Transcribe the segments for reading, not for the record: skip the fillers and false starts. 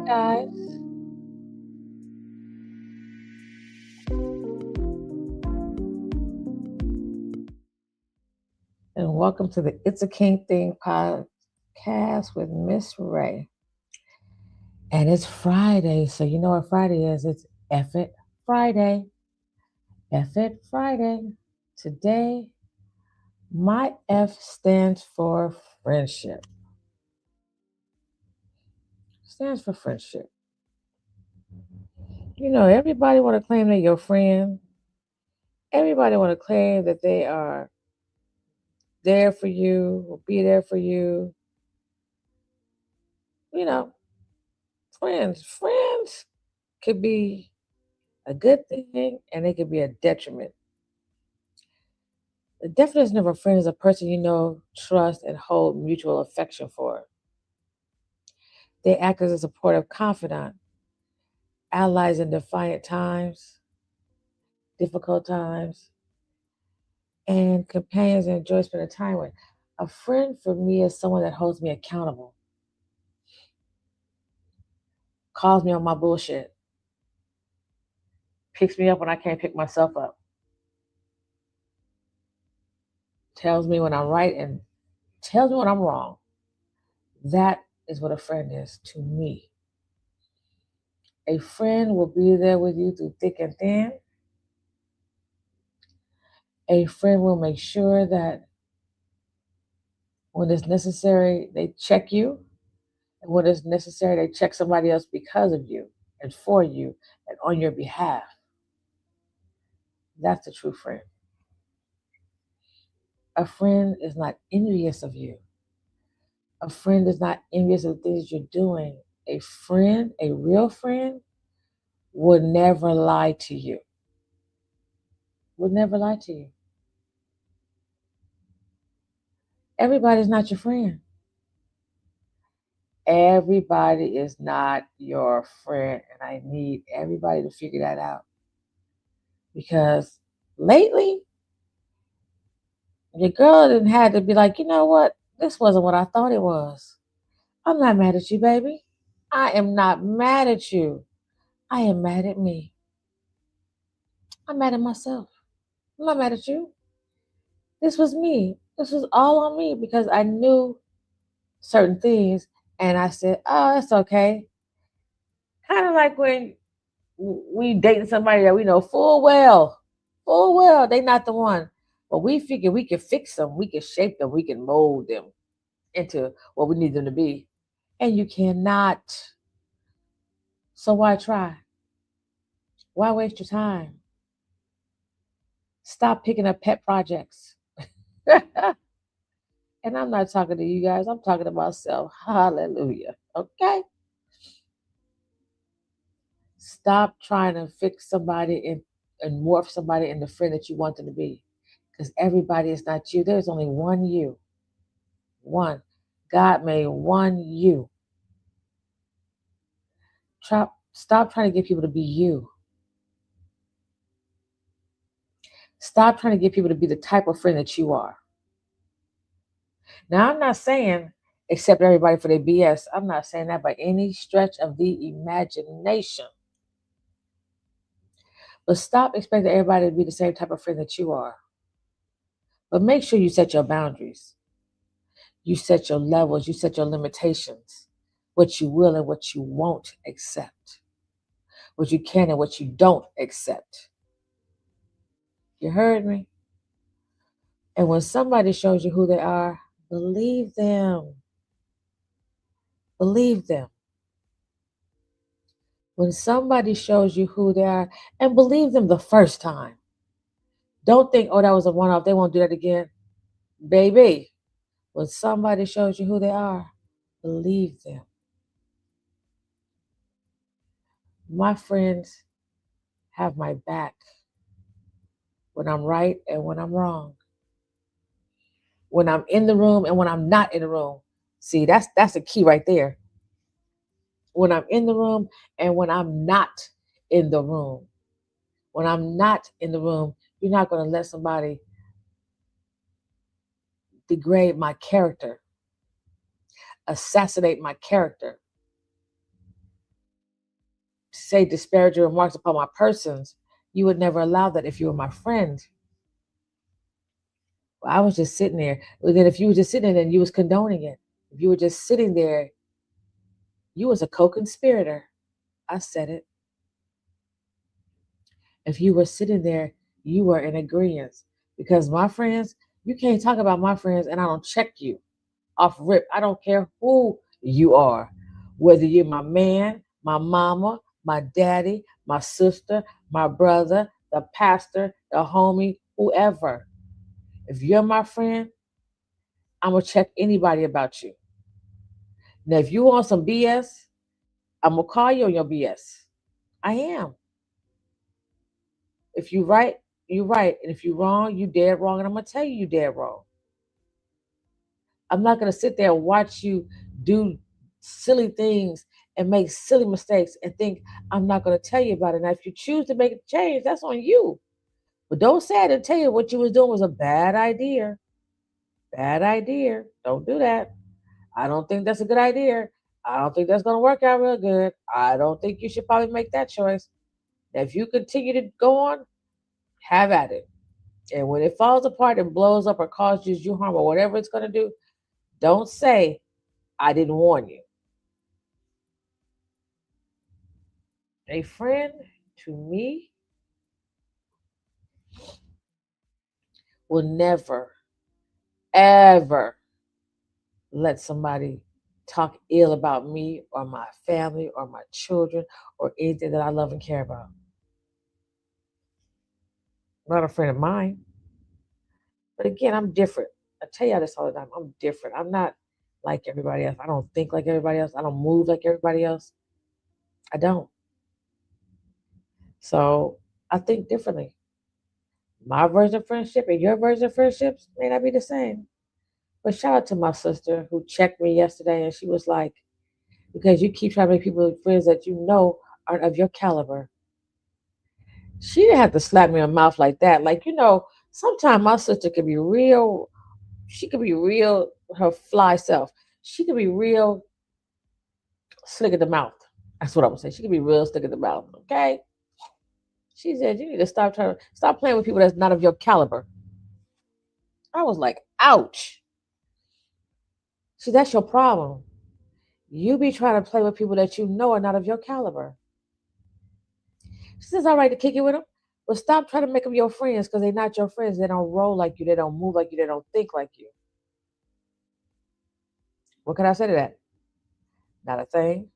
guys, and welcome to the It's a King Thing podcast with Miss Ray. And it's Friday, so you know what Friday is. It's F It Friday. F It Friday. Today, my F stands for friendship. Stands for friendship. You know, everybody want to claim they're your friend. Everybody want to claim that they are there for you, will be there for you. You know, friends could be a good thing and it could be a detriment. The definition of a friend is a person you know, trust, and hold mutual affection for. They act as a supportive confidant, allies in defiant times, difficult times, and companions and enjoy spending time with. A friend for me is someone that holds me accountable, calls me on my bullshit, picks me up when I can't pick myself up, tells me when I'm right and tells me when I'm wrong. That is what a friend is to me. A friend will be there with you through thick and thin. A friend will make sure that when it's necessary, they check you. And when it's necessary, they check somebody else because of you and for you and on your behalf. That's a true friend. A friend is not envious of you. A friend is not envious of the things you're doing. A friend, a real friend, would never lie to you. Would never lie to you. Everybody's not your friend. Everybody is not your friend. And I need everybody to figure that out. Because lately, your girl didn't had to be like, you know what? This wasn't what I thought it was. I'm not mad at you, baby. I am not mad at you. I am mad at me. I'm mad at myself. I'm not mad at you. This was me. This was all on me because I knew certain things and I said, oh, that's okay. Kind of like when we dating somebody that we know full well, they not the one. But we figure we can fix them, we can shape them, we can mold them into what we need them to be. And you cannot. So why try? Why waste your time? Stop picking up pet projects. And I'm not talking to you guys, I'm talking to myself. Hallelujah. Okay? Stop trying to fix somebody and morph somebody into the friend that you want them to be. Because everybody is not you. There's only one you. One. God made one you. Stop trying to get people to be you. Stop trying to get people to be the type of friend that you are. Now, I'm not saying accept everybody for their BS. I'm not saying that by any stretch of the imagination. But stop expecting everybody to be the same type of friend that you are. But make sure you set your boundaries. You set your levels. You set your limitations. What you will and what you won't accept. What you can and what you don't accept. You heard me? And when somebody shows you who they are, believe them. Believe them. When somebody shows you who they are, and believe them the first time. Don't think, oh, that was a one off. They won't do that again. Baby, when somebody shows you who they are, believe them. My friends have my back when I'm right and when I'm wrong. When I'm in the room and when I'm not in the room. See, that's the key right there. When I'm in the room and when I'm not in the room. When I'm not in the room, you're not going to let somebody degrade my character, assassinate my character. say disparaging remarks upon my persons, you would never allow that if you were my friend. Well, I was just sitting there. Well, then if you were just sitting there, then you was condoning it. If you were just sitting there, you was a co-conspirator. I said it. If you were sitting there, you were in agreement. Because my friends, you can't talk about my friends and I don't check you off rip. I don't care who you are. Whether you're my man, my mama, my daddy, my sister, my brother, the pastor, the homie, whoever. If you're my friend, I'm gonna check anybody about you. Now, if you want some BS, I'm gonna call you on your BS. I am. If you right, you right, and if you wrong, you dead wrong, and I'm gonna tell you dead wrong. I'm not gonna sit there and watch you do silly things and make silly mistakes and think I'm not gonna tell you about it. Now, if you choose to make a change, that's on you. But don't say I didn't tell you what you was doing was a bad idea. Bad idea. Don't do that. I don't think that's a good idea. I don't think that's gonna work out real good. I don't think you should probably make that choice. Now, if you continue to go on, have at it. And when it falls apart and blows up or causes you harm or whatever it's gonna do, don't say I didn't warn you. A friend to me will never, ever let somebody talk ill about me or my family or my children or anything that I love and care about. Not a friend of mine. But again, I'm different. I tell y'all this all the time. I'm different. I'm not like everybody else. I don't think like everybody else. I don't move like everybody else. I don't. So I think differently. My version of friendship and your version of friendships may not be the same. But shout out to my sister who checked me yesterday and she was like, because you keep trying to make people friends that you know aren't of your caliber. She didn't have to slap me in the mouth like that. Like, sometimes my sister could be real, she could be real, her fly self. She could be real slick in the mouth. That's what I would say. She could be real slick in the mouth. Okay. She said, you need to stop playing with people that's not of your caliber. I was like, ouch. See, that's your problem. You be trying to play with people that you know are not of your caliber. She says, all right to kick it with them. But stop trying to make them your friends because they're not your friends. They don't roll like you. They don't move like you. They don't think like you. What can I say to that? Not a thing.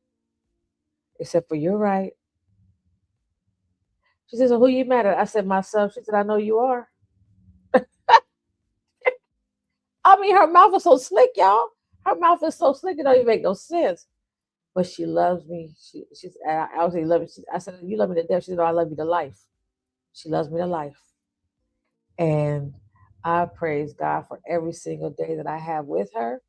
Except for you're right. She says, well, who you mad at? I said, myself. She said, I know you are. I mean, her mouth is so slick, y'all. Her mouth is so slick, it don't even make no sense. But she loves me. I was love me. I said, you love me to death. She said, no, I love you to life. She loves me to life. And I praise God for every single day that I have with her,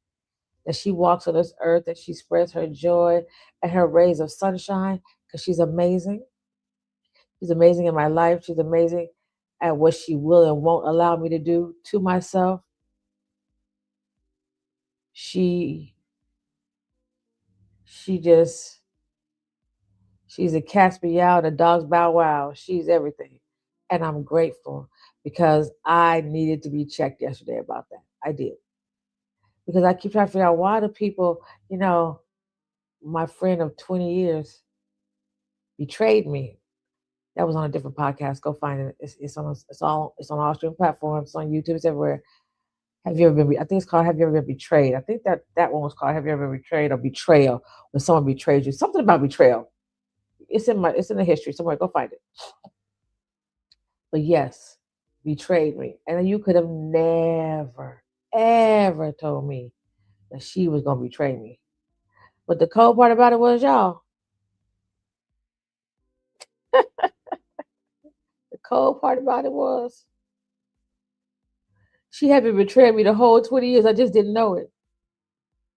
that she walks on this earth, that she spreads her joy and her rays of sunshine, because she's amazing. She's amazing in my life. She's amazing at what she will and won't allow me to do to myself. She she just she's a cat's meow and a dog's bow wow. She's everything. And I'm grateful because I needed to be checked yesterday about that. I did. Because I keep trying to figure out why do people, my friend of 20 years betrayed me. That was on a different podcast. Go find it. It's on all streaming platforms. It's on YouTube. It's everywhere. Have you ever been? I think it's called "Have You Ever Been Betrayed?" I think that one was called "Have You Ever Been Betrayed?" or "Betrayal," when someone betrays you. Something about betrayal. It's in the history somewhere. Go find it. But yes, betrayed me, and you could have never, ever told me that she was gonna betray me. But the cold part about it was, y'all, the cold part about it was she had been betraying me the whole 20 years. I just didn't know it.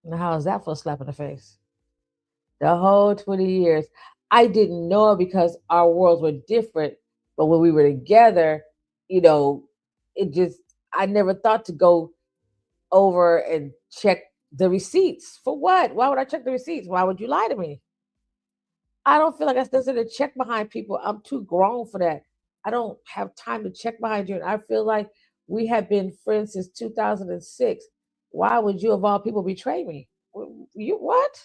Now, how is that for a slap in the face? The whole 20 years. I didn't know it because our worlds were different. But when we were together, you know, it just, I never thought to go over and check the receipts. For what? Why would I check the receipts? Why would you lie to me? I don't feel like I necessarily to check behind people. I'm too grown for that. I don't have time to check behind you. And I feel like we have been friends since 2006. Why would you, of all people, betray me? You what?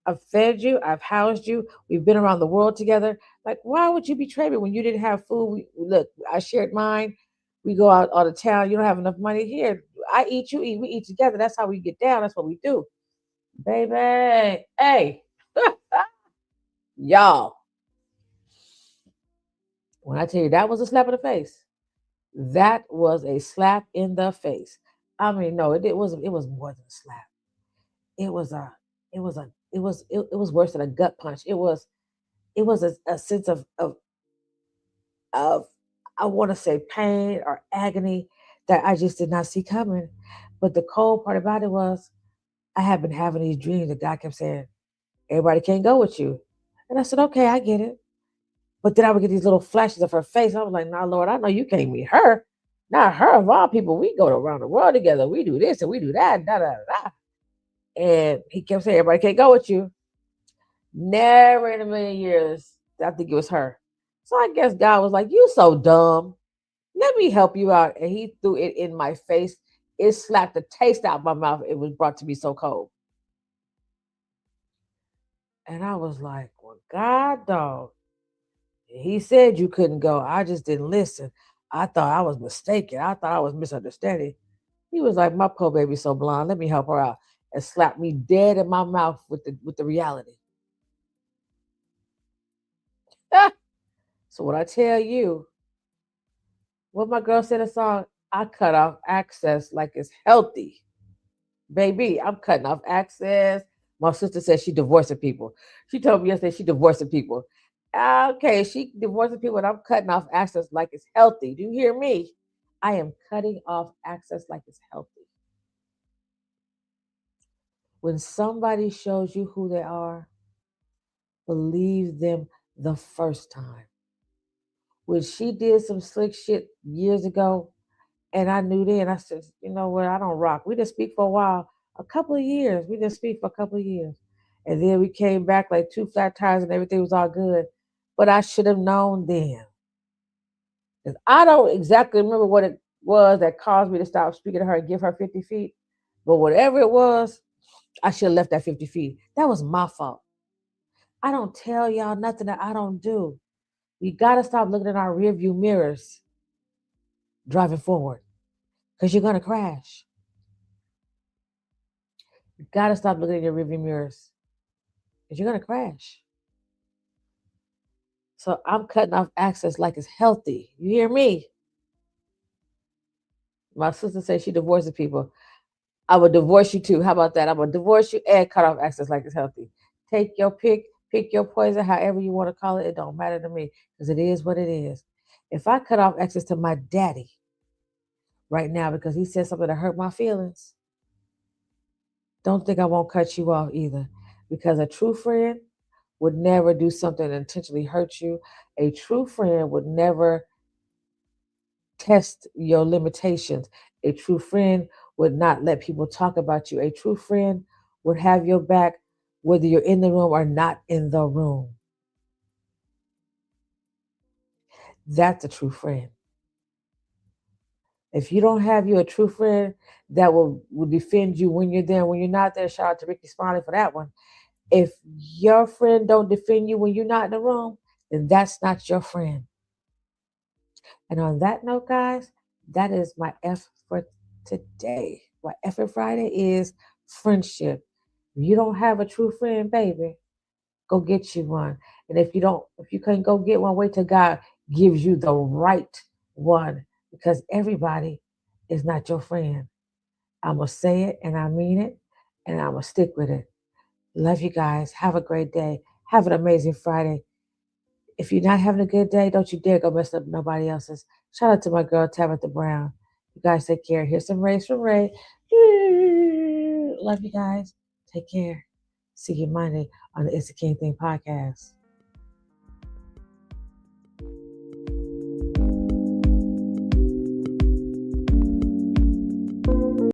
I've fed you. I've housed you. We've been around the world together. Like, why would you betray me when you didn't have food? Look, I shared mine. We go out all the town. You don't have enough money here. I eat, you eat. We eat together. That's how we get down. That's what we do, baby. Hey, y'all. When I tell you that was a slap in the face, that was a slap in the face. I mean, no, it was more than a slap. It was a it was worse than a gut punch. It was a sense of I want to say pain or agony that I just did not see coming. But the cold part about it was I had been having these dreams that God kept saying, everybody can't go with you. And I said, okay, I get it. But then I would get these little flashes of her face. I was like, nah, Lord, I know you can't meet her. Not her of all people. We go around the world together. We do this and we do that. Da, da, da. And he kept saying, everybody can't go with you. Never in a million years, I think it was her. So I guess God was like, you so dumb. Let me help you out. And he threw it in my face. It slapped the taste out of my mouth. It was brought to me so cold. And I was like, well, God, dog. He said you couldn't go. I just didn't listen. I thought I was mistaken. I thought I was misunderstanding. He was like, my poor baby's so blonde. Let me help her out. And slapped me dead in my mouth with the reality. So when I tell you, what my girl said in a song, I cut off access like it's healthy. Baby, I'm cutting off access. My sister said she divorcing people. She told me yesterday she divorcing people. Okay, she divorcing people and I'm cutting off access like it's healthy. Do you hear me? I am cutting off access like it's healthy. When somebody shows you who they are, believe them the first time. When she did some slick shit years ago, and I knew then, I said, you know what, I don't rock. We didn't speak for a while, a couple of years. We didn't speak for a couple of years. And then we came back like two flat tires and everything was all good. But I should have known then. 'Cause I don't exactly remember what it was that caused me to stop speaking to her and give her 50 feet. But whatever it was, I should have left that 50 feet. That was my fault. I don't tell y'all nothing that I don't do. We got to stop looking in our rearview mirrors driving forward because you're going to crash. You got to stop looking in your rearview mirrors because you're going to crash. So I'm cutting off access like it's healthy. You hear me? My sister says she divorces people. I would divorce you too. How about that? I'm going to divorce you and cut off access like it's healthy. Take your pick your poison, however you want to call it. It don't matter to me because it is what it is. If I cut off access to my daddy right now because he said something that hurt my feelings, don't think I won't cut you off either. Because a true friend would never do something that intentionally hurt you. A true friend would never test your limitations. A true friend would not let people talk about you. A true friend would have your back whether you're in the room or not in the room. That's a true friend. If you don't have you a true friend that will defend you when you're there, when you're not there, shout out to Ricky Smiley for that one. If your friend don't defend you when you're not in the room, then that's not your friend. And on that note, guys, that is my F for today. My F for Friday is friendship. If you don't have a true friend, baby, go get you one. And if you can't go get one, wait till God gives you the right one because everybody is not your friend. I'm going to say it and I mean it and I'm going to stick with it. Love you guys. Have a great day. Have an amazing Friday. If you're not having a good day, don't you dare go mess up nobody else's. Shout out to my girl, Tabitha Brown. You guys take care. Here's some rays from Ray. Love you guys. Take care. See you Monday on the It's a King Thing podcast.